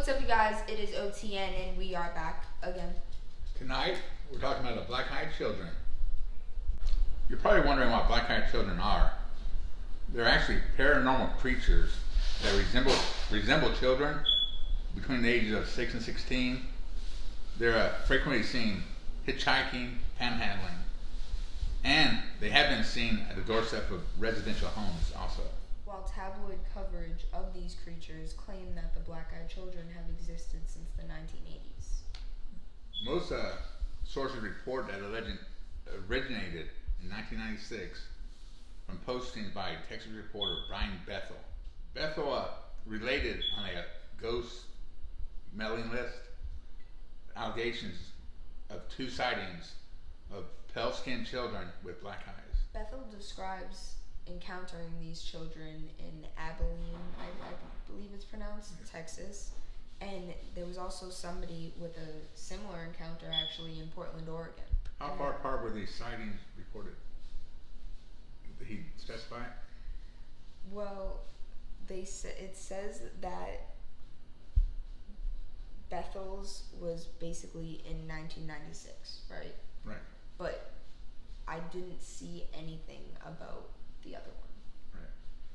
What's up, you guys? It is OTN, and we are back again. Tonight, we're talking about the black-eyed children. You're probably wondering what black-eyed children are. They're actually paranormal creatures that resemble children between the ages of 6 and 16. They're frequently seen hitchhiking, panhandling, and they have been seen at the doorstep of residential homes also. While tabloid coverage of these creatures claim that the black-eyed children have existed since the 1980s. Most sources report that the legend originated in 1996 from postings by Texas reporter Brian Bethel. Bethel related on a ghost mailing list allegations of 2 sightings of pale-skinned children with black eyes. Bethel describes encountering these children in Abilene, I believe it's pronounced, Texas. And there was also somebody with a similar encounter actually in Portland, Oregon. How far apart were these sightings reported? Did he specify? Well, it says that Bethel's was basically in 1996, right? Right. But I didn't see anything about the other one. Right.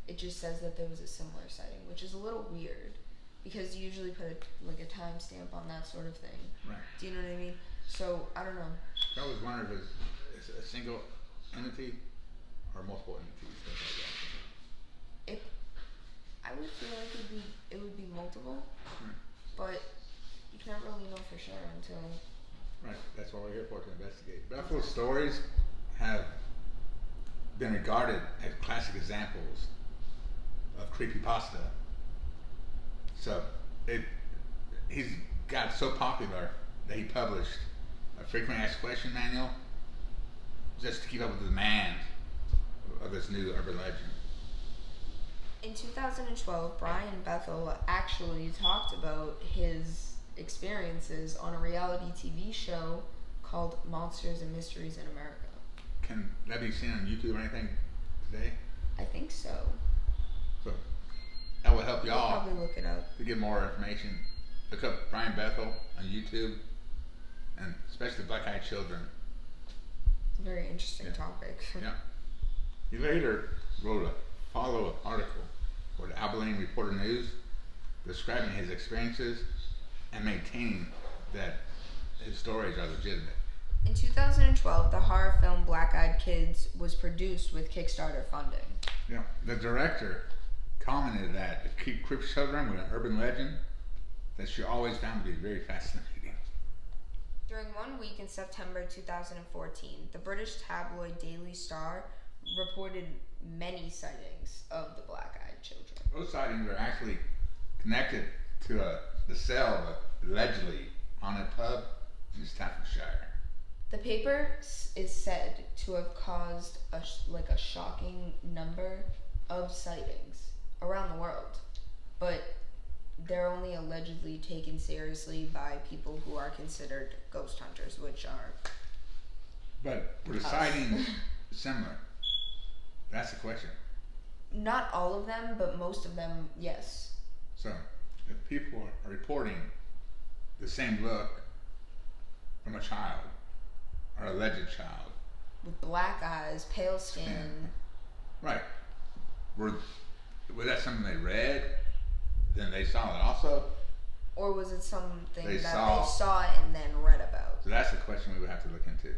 It just says that there was a similar sighting, which is a little weird because you usually put a timestamp on that sort of thing. Right. Do you know what I mean? So I don't know. I was wondering if it's a single entity or multiple entities. I would feel like it would be multiple, Right. but you can't really know for sure until. Right. That's what we're here for, to investigate. Bethel's stories have been regarded as classic examples of creepypasta. So he's got so popular that he published a frequently asked question manual just to keep up with the demand of this new urban legend. In 2012, Brian Bethel actually talked about his experiences on a reality TV show called Monsters and Mysteries in America. Can that be seen on YouTube or anything today? I think so. So that will help I'll y'all probably look it up. to get more information. Look up Brian Bethel on YouTube, and especially black-eyed children. It's a very interesting topic. Yeah. He later wrote a follow-up article for the Abilene Reporter News describing his experiences and maintaining that his stories are legitimate. In 2012, the horror film Black Eyed Kids was produced with Kickstarter funding. Yeah. The director commented that to keep creepy children with an urban legend that she always found to be very fascinating. During 1 week in September 2014, the British tabloid Daily Star reported many sightings of the black-eyed children. Those sightings are actually connected to the sale of a allegedly haunted pub in Staffordshire. The paper is said to have caused a shocking number of sightings around the world, but they're only allegedly taken seriously by people who are considered ghost hunters, which are. But were the sightings similar? That's the question. Not all of them, but most of them, yes. So, if people are reporting the same look from a child, or alleged child, With black eyes, pale skin. right? Was that something they read? Then they saw it also? Or was it something They that saw. they saw it and then read about? So that's the question we would have to look into.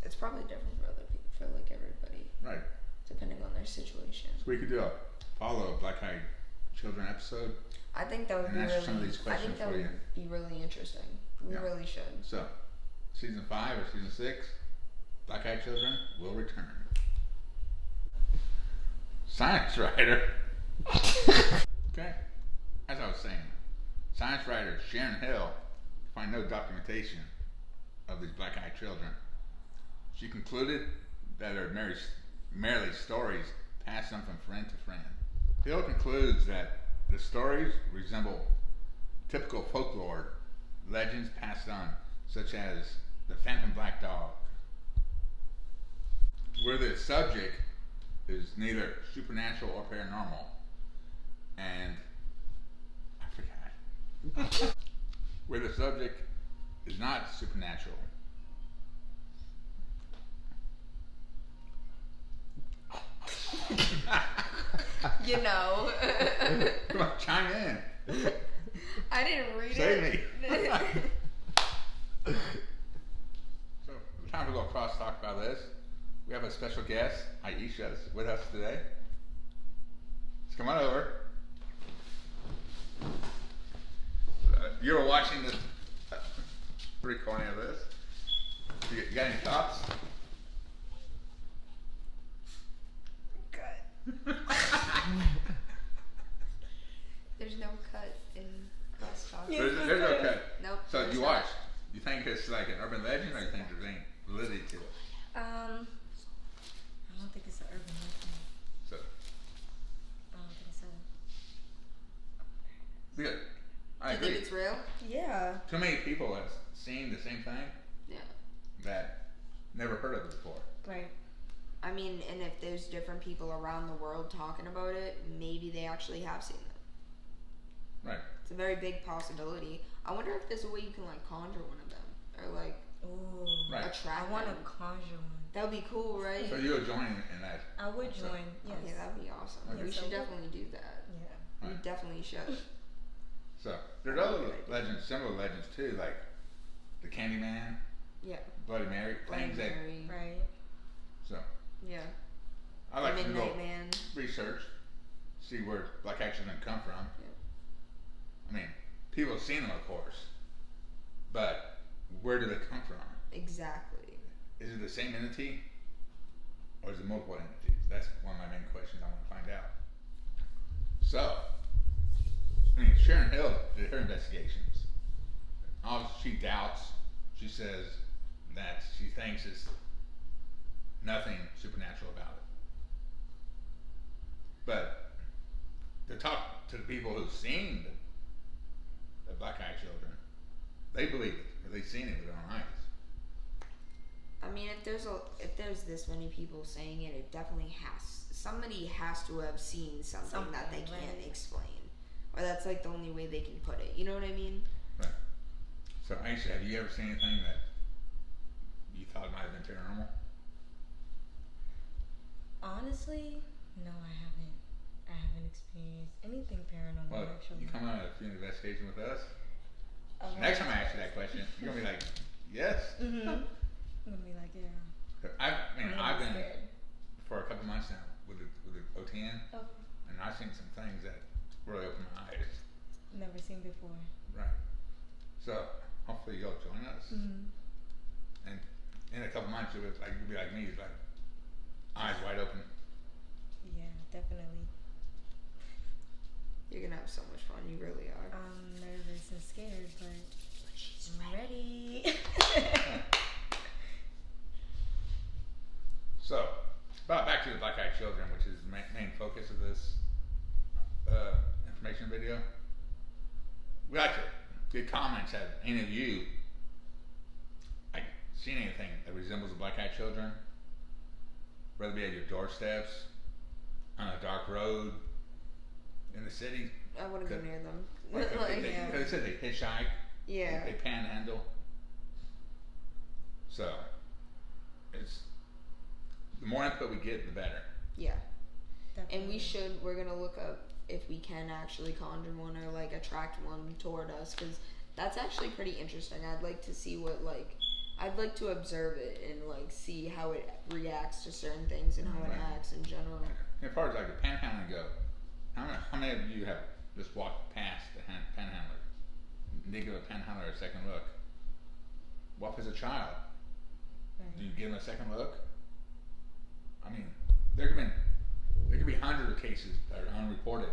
It's probably different for other people, for everybody, Right. depending on their situation. So we could do a follow-up black-eyed children episode. I think that would And be answer really. some of these I questions think that for would you. be really interesting. We Yeah. really should. So, season 5 or season 6, black-eyed children will return. Science writer. Okay. As I was saying, science writer Sharon Hill find no documentation of these black-eyed children. She concluded that they're merely stories passed on from friend to friend. Hill concludes that the stories resemble typical folklore legends passed on, such as the phantom black dog, where the subject is neither supernatural or paranormal, and where the subject is not supernatural. You know. Come on, chime in. I didn't read Save it. me. So, time to go cross talk about this. We have a special guest, Aisha, is with us today. Let's come on over. You were watching this recording of this. You got any thoughts? Good. There's no cut in crosstalk. There's no cut. Nope. So there's you not. watched. You think it's like an urban legend, or you think there's any validity to it? I don't think it's an urban legend. So, I don't think so. good. I Do you agree. think it's real? Yeah. Too many people have seen the same thing Yeah. that never heard of it before. Right. I mean, and if there's different people around the world talking about it, maybe they actually have seen it. Right. It's a very big possibility. I wonder if there's a way you can like conjure one of them or like Ooh. Right. attract I want them. to conjure one. That would be cool, right? So you would join in that. I would So- join. Yes. Yeah, that would be awesome. Okay. We So should what- definitely do that. Yeah. We Right. definitely should. So there's other legends, similar legends too, like the Candyman, Yeah. Bloody Mary, Bloody things that. Mary. Right. So Yeah. I like to Midnight go Man. research, see where black accident come from. Yeah. I mean, people have seen them, of course, but where do they come from? Exactly. Is it the same entity, or is it multiple entities? That's one of my main questions I want to find out. So, I mean, Sharon Hill did her investigations. Obviously, she doubts. She says that she thinks it's nothing supernatural about it. But to talk to the people who've seen the black-eyed children, they believe it, or they've seen it with their own eyes. I mean, if there's this many people saying it, it definitely somebody has to have seen something that they Something, can't right. explain, or that's like the only way they can put it. You know what I mean? Right. So, Aisha, have you ever seen anything that you thought might have been paranormal? Honestly, no, I haven't. I haven't experienced anything paranormal Well, actually. you come on a few investigation with us. Okay. Next time I ask you that question, you're gonna be like, yes. Mhm. I'm gonna be like, yeah. I've I'm been scared. for a couple months now with the OTN, Okay. and I've seen some things that really opened my eyes. Never seen before. Right. So hopefully you'll join us, Mhm. and in a couple months you'll be like me, like eyes wide open. Yeah, definitely. You're gonna have so much fun. You really are. I'm nervous and scared, but I'm ready. So, back to the black-eyed children, which is the main focus of this information video. We like to get comments. Have any of you like seen anything that resembles the black-eyed children? Whether it be at your doorsteps, on a dark road, in the city. I wouldn't go Could- near them. Like, Like, they yeah. said they hitchhike. yeah. They panhandle. So, it's the more input we get, the better. Yeah. Definitely. And we're gonna look up if we can actually conjure one or like attract one toward us, because that's actually pretty interesting. I'd like to see I'd like to observe it and like see how it reacts to certain things and how it Right. acts in general. As far as like the panhandling go, how many of you have just walked past the panhandler? They give a panhandler a second look. What if it's a child? Right. Do you give them a second look? I mean, there could be hundreds of cases that are unreported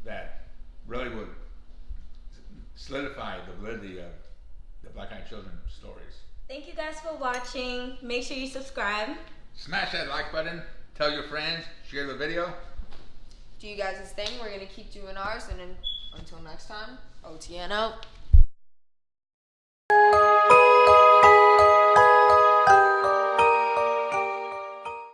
that really would solidify the validity of the black-eyed children stories. Thank you guys for watching. Make sure you subscribe. Smash that like button. Tell your friends. Share the video. Do you guys' thing. We're gonna keep doing ours, and then until next time, OTN out.